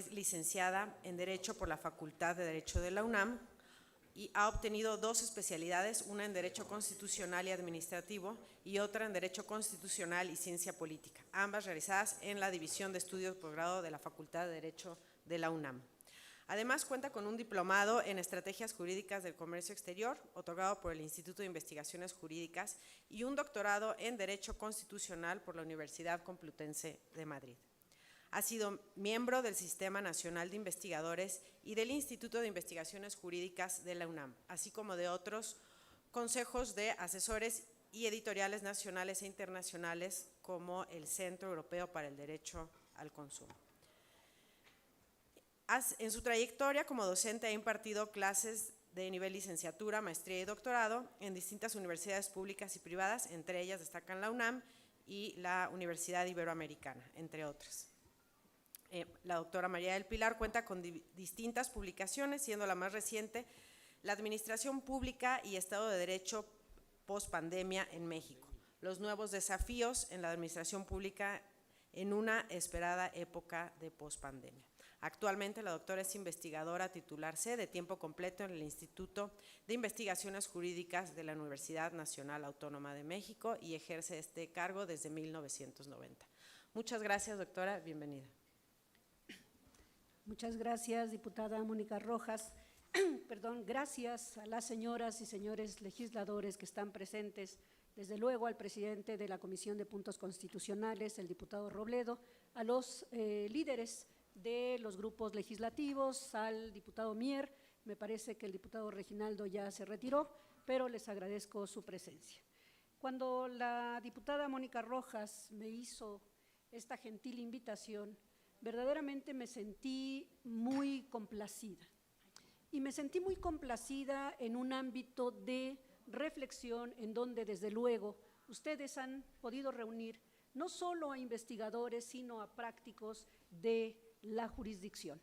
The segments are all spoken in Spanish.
es licenciada en Derecho por la Facultad de Derecho de la UNAM y ha obtenido 2 especialidades, una en Derecho Constitucional y Administrativo y otra en Derecho Constitucional y Ciencia Política, ambas realizadas en la División de Estudios de Posgrado de la Facultad de Derecho de la UNAM. Además, cuenta con un diplomado en Estrategias Jurídicas del Comercio Exterior, otorgado por el Instituto de Investigaciones Jurídicas, y un doctorado en Derecho Constitucional por la Universidad Complutense de Madrid. Ha sido miembro del Sistema Nacional de Investigadores y del Instituto de Investigaciones Jurídicas de la UNAM, así como de otros consejos de asesores y editoriales nacionales e internacionales, como el Centro Europeo para el Derecho al Consumo. En su trayectoria como docente ha impartido clases de nivel licenciatura, maestría y doctorado en distintas universidades públicas y privadas, entre ellas destacan la UNAM y la Universidad Iberoamericana, entre otras. La doctora María del Pilar cuenta con distintas publicaciones, siendo la más reciente La Administración Pública y Estado de Derecho post-pandemia en México, los nuevos desafíos en la administración pública en una esperada época de post-pandemia. Actualmente la doctora es investigadora titular C de tiempo completo en el Instituto de Investigaciones Jurídicas de la Universidad Nacional Autónoma de México y ejerce este cargo desde 1990. Muchas gracias, doctora, bienvenida. Muchas gracias, diputada Mónica Rojas. Gracias a las señoras y señores legisladores que están presentes, desde luego al presidente de la Comisión de Puntos Constitucionales, el diputado Robledo, a los líderes de los grupos legislativos, al diputado Mier, me parece que el diputado Reginaldo ya se retiró, pero les agradezco su presencia. Cuando la diputada Mónica Rojas me hizo esta gentil invitación, verdaderamente me sentí muy complacida. Y me sentí muy complacida en un ámbito de reflexión en donde, desde luego, ustedes han podido reunir no solo a investigadores, sino a prácticos de la jurisdicción.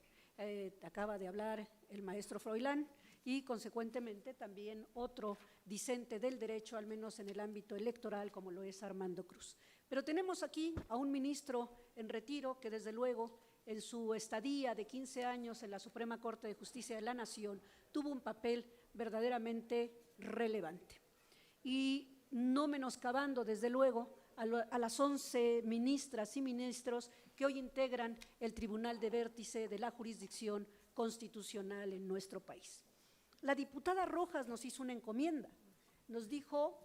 Acaba de hablar el maestro Froilán y, consecuentemente, también otro discente del derecho, al menos en el ámbito electoral, como lo es Armando Cruz. Pero tenemos aquí a un ministro en retiro que, desde luego, en su estadía de 15 años en la Suprema Corte de Justicia de la Nación, tuvo un papel verdaderamente relevante. Y no menoscabando, desde luego, a las 11 ministras y ministros que hoy integran el Tribunal de Vértice de la Jurisdicción Constitucional en nuestro país. La diputada Rojas nos hizo una encomienda, nos dijo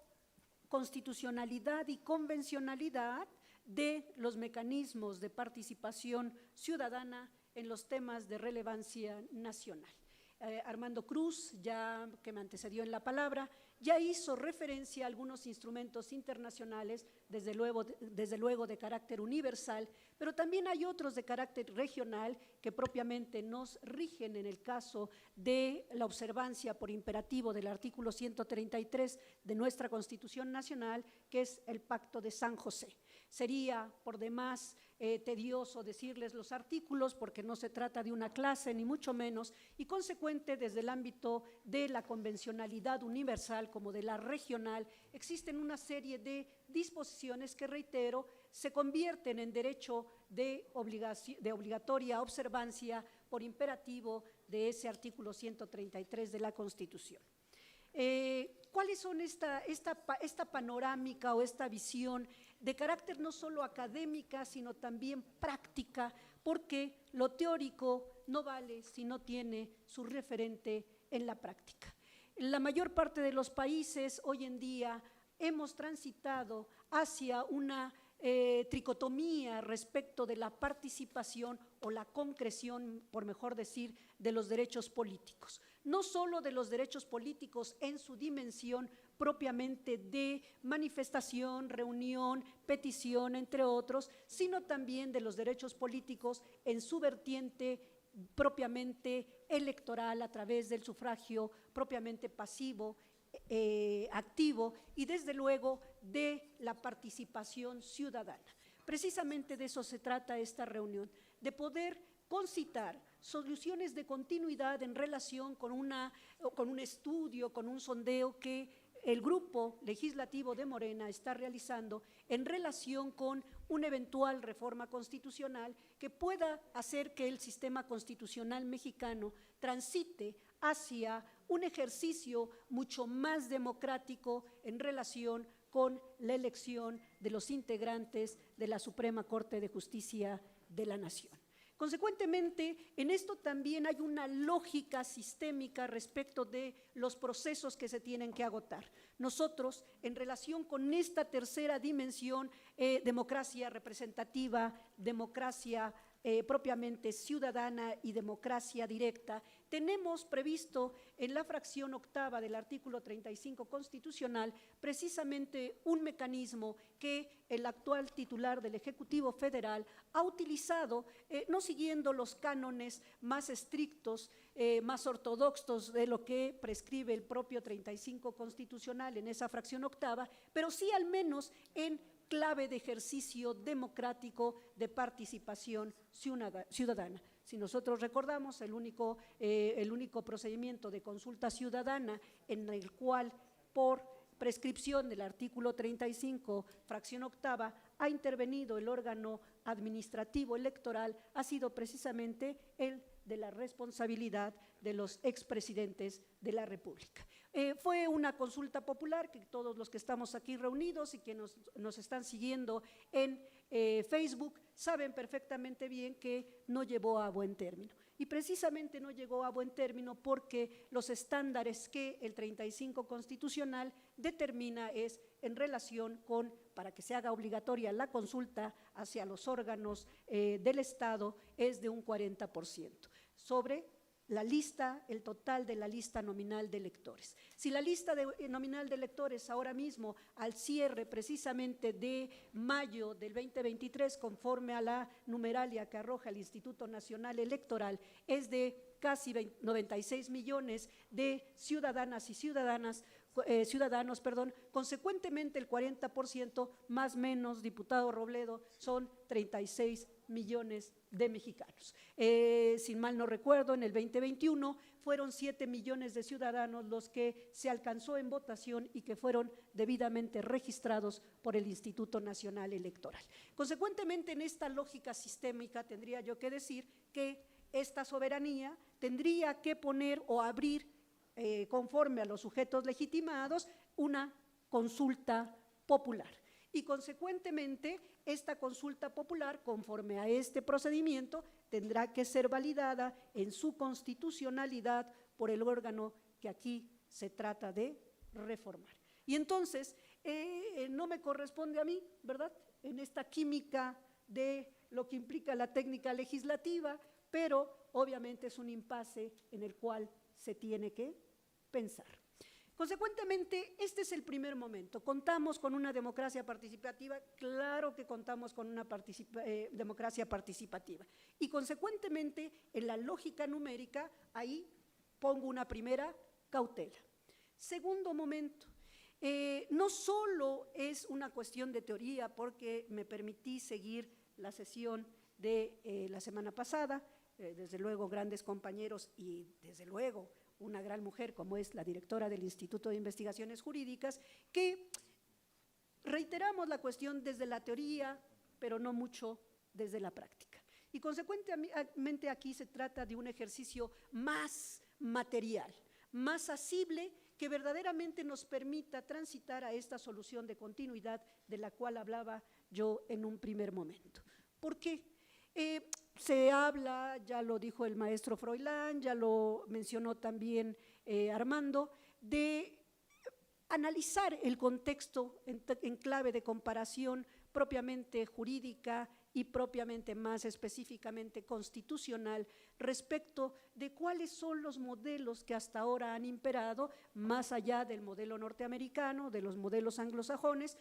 constitucionalidad y convencionalidad de los mecanismos de participación ciudadana en los temas de relevancia nacional. Armando Cruz, ya que me antecedió en la palabra, ya hizo referencia a algunos instrumentos internacionales, desde luego de carácter universal, pero también hay otros de carácter regional que propiamente nos rigen en el caso de la observancia por imperativo del artículo 133 de nuestra Constitución Nacional, que es el Pacto de San José. Sería por demás tedioso decirles los artículos porque no se trata de una clase ni mucho menos, y consecuente desde el ámbito de la convencionalidad universal como de la regional existen una serie de disposiciones que, reitero, se convierten en derecho de obligatoria observancia por imperativo de ese artículo 133 de la Constitución. ¿Cuáles son esta panorámica o esta visión de carácter no solo académica, sino también práctica? Porque lo teórico no vale si no tiene su referente en la práctica. En la mayor parte de los países hoy en día hemos transitado hacia una tricotomía respecto de la participación o la concreción, por mejor decir, de los derechos políticos. No solo de los derechos políticos en su dimensión propiamente de manifestación, reunión, petición, entre otros, sino también de los derechos políticos en su vertiente propiamente electoral a través del sufragio propiamente pasivo, activo y desde luego de la participación ciudadana. Precisamente de eso se trata esta reunión, de poder concitar soluciones de continuidad en relación con un estudio, con un sondeo que el grupo legislativo de Morena está realizando en relación con una eventual reforma constitucional que pueda hacer que el sistema constitucional mexicano transite hacia un ejercicio mucho más democrático en relación con la elección de los integrantes de la Suprema Corte de Justicia de la Nación. Consecuentemente, en esto también hay una lógica sistémica respecto de los procesos que se tienen que agotar. Nosotros, en relación con esta tercera dimensión, democracia representativa, democracia propiamente ciudadana y democracia directa, tenemos previsto en la fracción octava del artículo 35 constitucional precisamente un mecanismo que el actual titular del Ejecutivo Federal ha utilizado, no siguiendo los cánones más estrictos, más ortodoxos de lo que prescribe el propio 35 constitucional en esa fracción octava, pero sí al menos en clave de ejercicio democrático de participación ciudadana. Si nosotros recordamos, el único procedimiento de consulta ciudadana en el cual por prescripción del artículo 35, fracción octava, ha intervenido el órgano administrativo electoral ha sido precisamente el de la responsabilidad de los expresidentes de la República. Fue una consulta popular que todos los que estamos aquí reunidos y que nos están siguiendo en Facebook saben perfectamente bien que no llevó a buen término. Y precisamente no llegó a buen término porque los estándares que el 35 constitucional determina es en relación con, para que se haga obligatoria la consulta hacia los órganos del Estado, es de un 40% sobre la lista, el total de la lista nominal de electores. Si la lista nominal de electores ahora mismo, al cierre precisamente de mayo del 2023, conforme a la numeralia que arroja el Instituto Nacional Electoral, es de casi 96 millones de ciudadanas y ciudadanos, consecuentemente el 40% más menos, diputado Robledo, son 36 millones de mexicanos. Sin mal no recuerdo, en el 2021 fueron 7 millones de ciudadanos los que se alcanzó en votación y que fueron debidamente registrados por el Instituto Nacional Electoral. Consecuentemente, en esta lógica sistémica tendría yo que decir que esta soberanía tendría que poner o abrir, conforme a los sujetos legitimados, una consulta popular. Y consecuentemente, esta consulta popular, conforme a este procedimiento, tendrá que ser validada en su constitucionalidad por el órgano que aquí se trata de reformar. Y entonces, no me corresponde a mí, ¿verdad?, en esta química de lo que implica la técnica legislativa, pero obviamente es un impasse en el cual se tiene que pensar. Consecuentemente, este es el primer momento. ¿Contamos con una democracia participativa? Claro que contamos con una democracia participativa. Y consecuentemente, en la lógica numérica, ahí pongo una primera cautela. Segundo momento, no solo es una cuestión de teoría, porque me permití seguir la sesión de la semana pasada, desde luego grandes compañeros y desde luego una gran mujer como es la directora del Instituto de Investigaciones Jurídicas, que reiteramos la cuestión desde la teoría, pero no mucho desde la práctica. Y consecuentemente aquí se trata de un ejercicio más material, más asible, que verdaderamente nos permita transitar a esta solución de continuidad de la cual hablaba yo en un primer momento. ¿Por qué? Se habla, ya lo dijo el maestro Froilán, ya lo mencionó también Armando, de analizar el contexto en clave de comparación propiamente jurídica y propiamente más específicamente constitucional respecto de cuáles son los modelos que hasta ahora han imperado, más allá del modelo norteamericano, de los modelos anglosajones,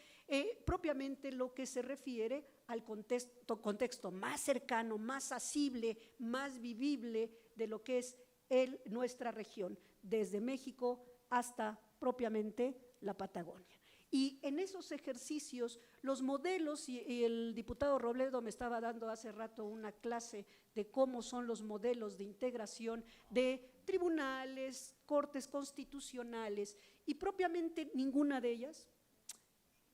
propiamente lo que se refiere al contexto más cercano, más asible, más vivible de lo que es nuestra región, desde México hasta propiamente la Patagonia. Y en esos ejercicios, los modelos, y el diputado Robledo me estaba dando hace rato una clase de cómo son los modelos de integración de tribunales, cortes constitucionales, y propiamente ninguna de ellas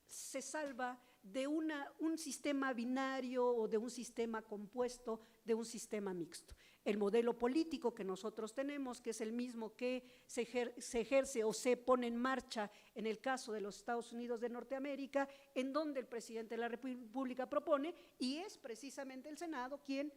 se salva de un sistema binario o de un sistema compuesto, de un sistema mixto. El modelo político que nosotros tenemos, que es el mismo que se ejerce o se pone en marcha en el caso de los Estados Unidos de Norteamérica, en donde el presidente de la República propone, y es precisamente el Senado quien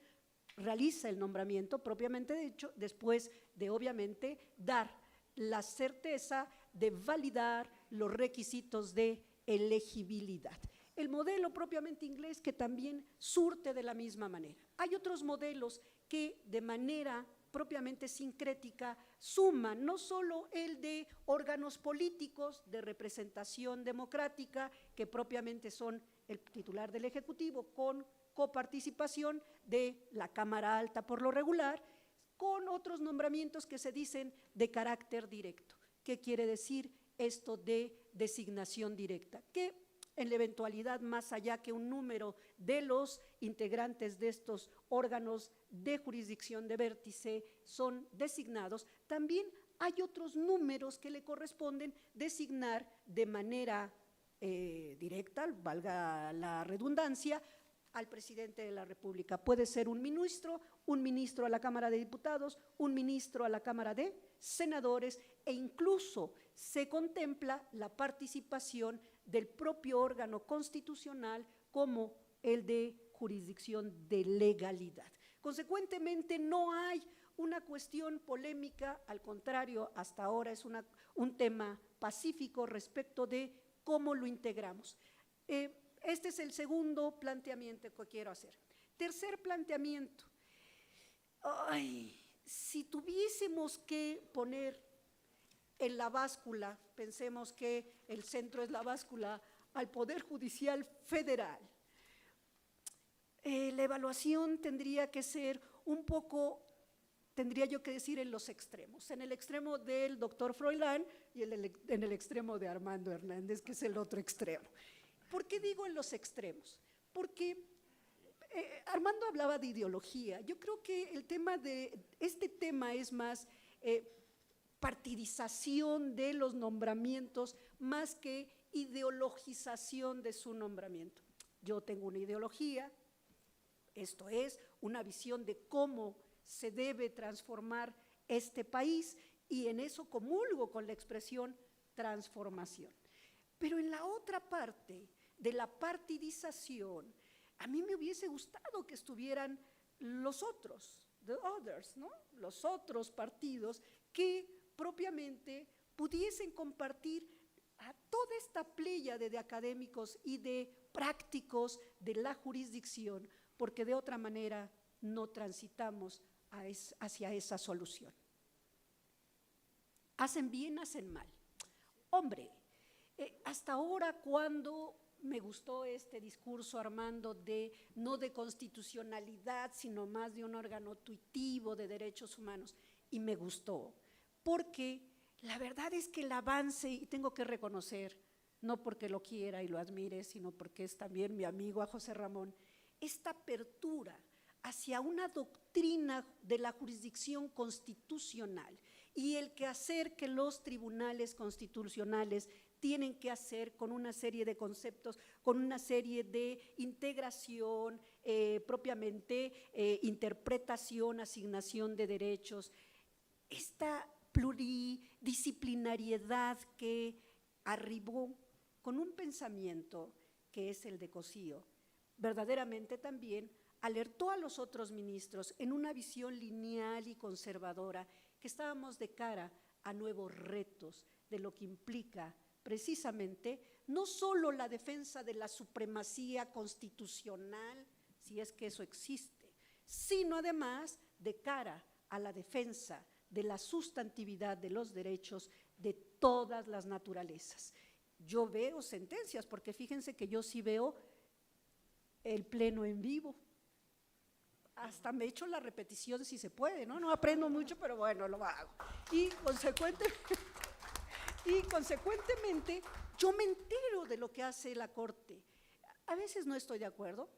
realiza el nombramiento propiamente dicho, después de obviamente dar la certeza de validar los requisitos de elegibilidad. El modelo propiamente inglés que también surte de la misma manera. Hay otros modelos que de manera propiamente sincrética suman no solo el de órganos políticos de representación democrática, que propiamente son el titular del Ejecutivo, con coparticipación de la Cámara Alta por lo regular, con otros nombramientos que se dicen de carácter directo. ¿Qué quiere decir esto de designación directa? Que en la eventualidad, más allá que un número de los integrantes de estos órganos de jurisdicción de vértice son designados, también hay otros números que le corresponden designar de manera directa, valga la redundancia, al presidente de la República. Puede ser un ministro a la Cámara de Diputados, un ministro a la Cámara de Senadores, e incluso se contempla la participación del propio órgano constitucional como el de jurisdicción de legalidad. Consecuentemente, no hay una cuestión polémica, al contrario, hasta ahora es un tema pacífico respecto de cómo lo integramos. Este es el segundo planteamiento que quiero hacer. Tercer planteamiento. Si tuviésemos que poner en la báscula, pensemos que el centro es la báscula, al Poder Judicial Federal, la evaluación tendría que ser un poco, tendría yo que decir, en los extremos, en el extremo del doctor Froilán y en el extremo de Armando Hernández, que es el otro extremo. ¿Por qué digo en los extremos? Porque Armando hablaba de ideología. Yo creo que este tema es más partidización de los nombramientos más que ideologización de su nombramiento. Yo tengo una ideología, esto es, una visión de cómo se debe transformar este país, y en eso comulgo con la expresión transformación. Pero en la otra parte de la partidización, a mí me hubiese gustado que estuvieran los otros, the others, ¿no? Los otros partidos que propiamente pudiesen compartir a toda esta pléyade de académicos y de prácticos de la jurisdicción, porque de otra manera no transitamos hacia esa solución. ¿Hacen bien, hacen mal? Hombre, hasta ahora, cuando me gustó este discurso, Armando, no de constitucionalidad, sino más de un órgano tuitivo de derechos humanos, y me gustó, porque la verdad es que el avance, y tengo que reconocer, no porque lo quiera y lo admire, sino porque es también mi amigo a José Ramón, esta apertura hacia una doctrina de la jurisdicción constitucional y el quehacer que los tribunales constitucionales tienen que hacer con una serie de conceptos, con una serie de integración, propiamente interpretación, asignación de derechos. Esta pluridisciplinariedad que arribó con un pensamiento que es el de Cosío, verdaderamente también alertó a los otros ministros en una visión lineal y conservadora que estábamos de cara a nuevos retos de lo que implica precisamente no solo la defensa de la supremacía constitucional, si es que eso existe, sino además de cara a la defensa de la sustantividad de los derechos de todas las naturalezas. Yo veo sentencias, porque fíjense que yo sí veo el pleno en vivo. Hasta me echo la repetición si se puede, ¿no? No aprendo mucho, pero bueno, lo hago. Y consecuentemente, yo me entero de lo que hace la Corte. A veces no estoy de acuerdo.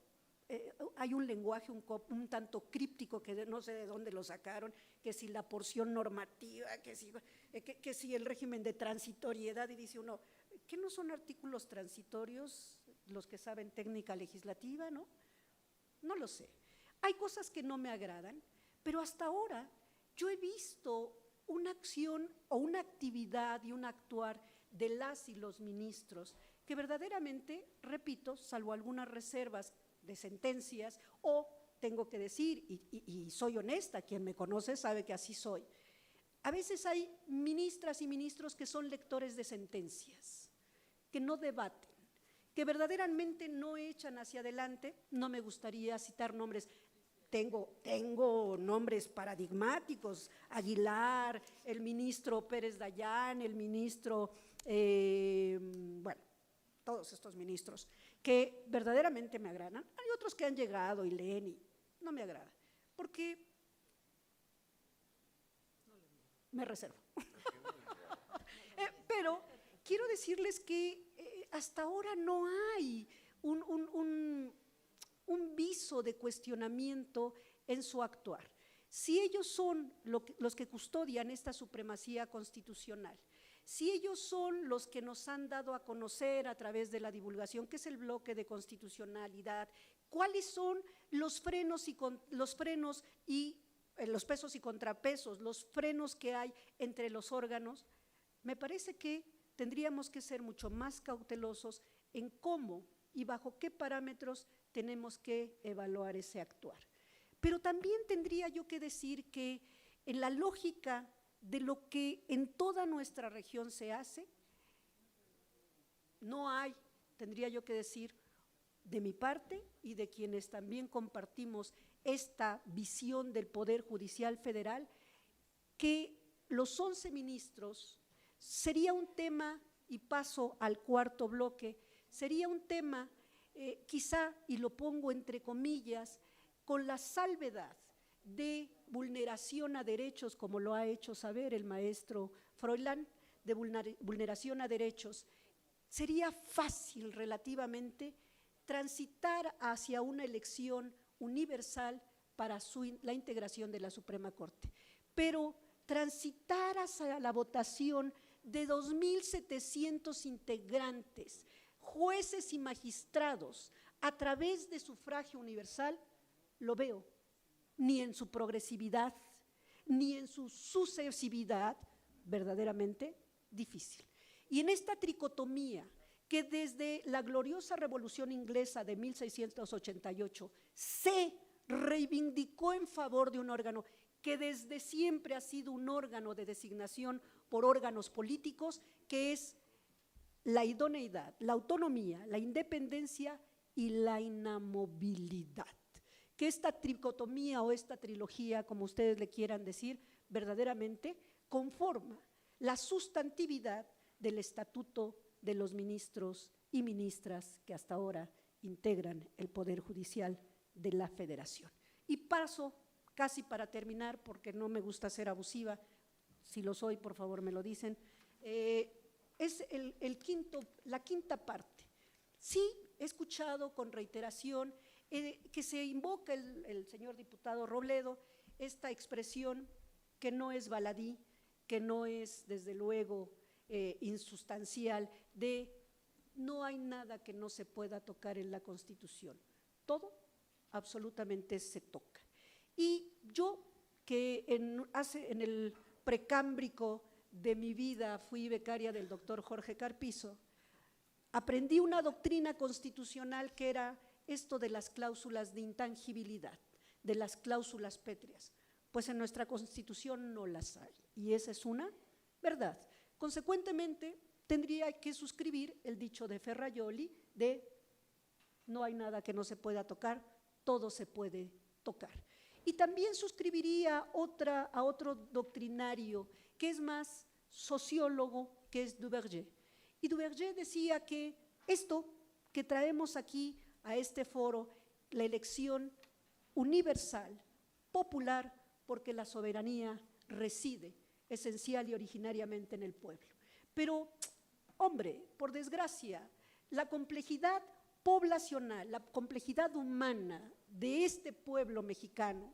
Hay un lenguaje un tanto críptico que no sé de dónde lo sacaron, que si la porción normativa, que si el régimen de transitoriedad, y dice uno, ¿qué no son artículos transitorios los que saben técnica legislativa, no? No lo sé. Hay cosas que no me agradan, pero hasta ahora yo he visto una acción o una actividad y un actuar de las y los ministros que verdaderamente, repito, salvo algunas reservas de sentencias, o tengo que decir, y soy honesta, quien me conoce sabe que así soy, a veces hay ministras y ministros que son lectores de sentencias, que no debaten, que verdaderamente no echan hacia adelante. No me gustaría citar nombres. Tengo nombres paradigmáticos: Aguilar, el ministro Pérez Dayán, el ministro, bueno, todos estos ministros que verdaderamente me agradan. Hay otros que han llegado y leen y no me agrada, porque me reservo. Pero quiero decirles que hasta ahora no hay un viso de cuestionamiento en su actuar. Si ellos son los que custodian esta supremacía constitucional, si ellos son los que nos han dado a conocer a través de la divulgación, que es el bloque de constitucionalidad, cuáles son los frenos y los pesos y contrapesos, los frenos que hay entre los órganos, me parece que tendríamos que ser mucho más cautelosos en cómo y bajo qué parámetros tenemos que evaluar ese actuar. Pero también tendría yo que decir que en la lógica de lo que en toda nuestra región se hace, no hay, tendría yo que decir, de mi parte y de quienes también compartimos esta visión del Poder Judicial Federal, que los 11 ministros sería un tema, y paso al cuarto bloque, sería un tema quizá, y lo pongo entre comillas, con la salvedad de vulneración a derechos, como lo ha hecho saber el maestro Froilán, de vulneración a derechos, sería fácil relativamente transitar hacia una elección universal para la integración de la Suprema Corte. Pero transitar hacia la votación de 2.700 integrantes, jueces y magistrados, a través de sufragio universal, lo veo ni en su progresividad, ni en su sucesividad, verdaderamente difícil. Y en esta tricotomía que desde la gloriosa Revolución Inglesa de 1688 se reivindicó en favor de un órgano que desde siempre ha sido un órgano de designación por órganos políticos, que es la idoneidad, la autonomía, la independencia y la inamovilidad. Que esta tricotomía o esta trilogía, como ustedes le quieran decir, verdaderamente conforma la sustantividad del estatuto de los ministros y ministras que hasta ahora integran el Poder Judicial de la Federación. Y paso, casi para terminar, porque no me gusta ser abusiva, si lo soy, por favor me lo dicen, es la quinta parte. Sí, he escuchado con reiteración que se invoca el señor diputado Robledo esta expresión que no es baladí, que no es desde luego insustancial, de no hay nada que no se pueda tocar en la Constitución, todo absolutamente se toca. Y yo que en el precámbrico de mi vida fui becaria del doctor Jorge Carpizo, aprendí una doctrina constitucional que era esto de las cláusulas de intangibilidad, de las cláusulas pétreas. Pues en nuestra Constitución no las hay, y esa es una verdad. Consecuentemente, tendría que suscribir el dicho de Ferrajoli de no hay nada que no se pueda tocar, todo se puede tocar. Y también suscribiría a otro doctrinario que es más sociólogo, que es Duverger. Y Duverger decía que esto que traemos aquí a este foro, la elección universal, popular, porque la soberanía reside esencial y originariamente en el pueblo. Pero hombre, por desgracia, la complejidad poblacional, la complejidad humana de este pueblo mexicano,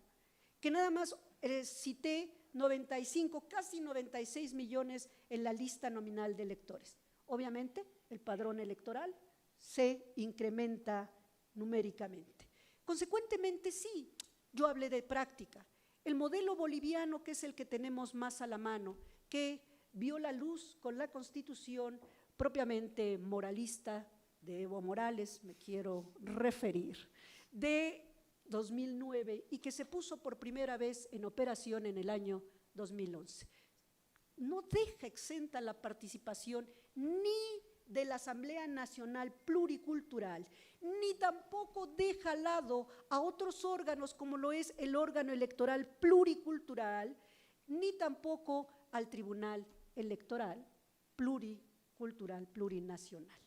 que nada más cité 95, casi 96 millones en la lista nominal de electores. Obviamente, el padrón electoral se incrementa numéricamente. Consecuentemente, sí, yo hablé de práctica. El modelo boliviano, que es el que tenemos más a la mano, que vio la luz con la Constitución propiamente moralista de Evo Morales, me quiero referir, de 2009 y que se puso por primera vez en operación en el año 2011. No deja exenta la participación ni de la Asamblea Nacional Pluricultural, ni tampoco deja al lado a otros órganos como lo es el órgano electoral pluricultural, ni tampoco al Tribunal Electoral Pluricultural Plurinacional.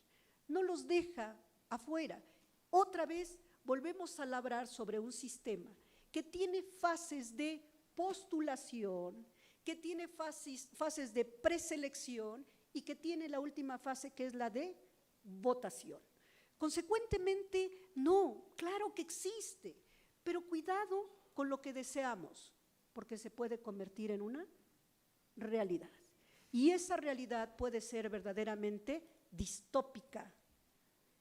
No los deja afuera. Otra vez volvemos a labrar sobre un sistema que tiene fases de postulación, que tiene fases de preselección y que tiene la última fase, que es la de votación. Consecuentemente, no, claro que existe, pero cuidado con lo que deseamos, porque se puede convertir en una realidad. Y esa realidad puede ser verdaderamente distópica.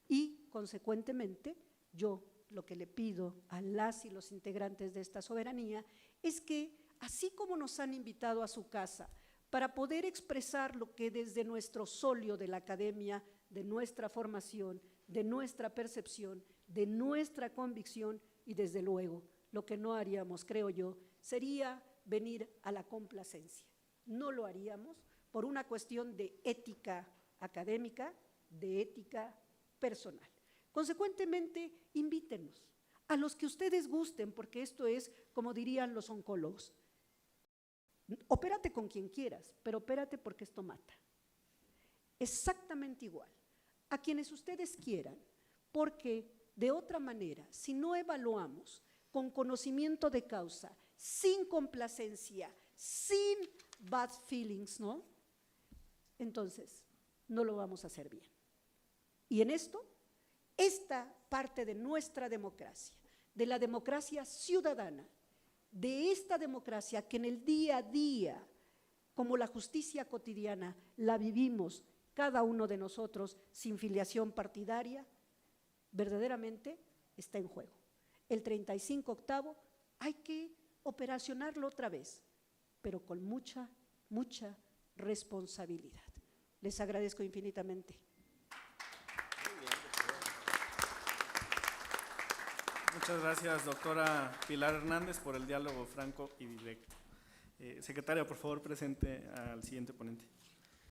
Y, consecuentemente, yo lo que le pido a las y los integrantes de esta soberanía es que, así como nos han invitado a su casa para poder expresar lo que desde nuestro solio de la academia, de nuestra formación, de nuestra percepción, de nuestra convicción y desde luego lo que no haríamos, creo yo, sería venir a la complacencia. No lo haríamos por una cuestión de ética académica, de ética personal. Consecuentemente, invítenos a los que ustedes gusten, porque esto es, como dirían los oncólogos, opérate con quien quieras, pero opérate porque esto mata. Exactamente igual, a quienes ustedes quieran, porque de otra manera, si no evaluamos con conocimiento de causa, sin complacencia, sin bad feelings, ¿no? Entonces, no lo vamos a hacer bien. Y en esto, esta parte de nuestra democracia, de la democracia ciudadana, de esta democracia que en el día a día, como la justicia cotidiana, la vivimos cada uno de nosotros sin filiación partidaria, verdaderamente está en juego. El 35 hay que operacionarlo otra vez, pero con mucha, mucha responsabilidad. Les agradezco infinitamente. Muchas gracias, doctora Pilar Hernández, por el diálogo franco y directo. Secretaria, por favor, presente al siguiente ponente.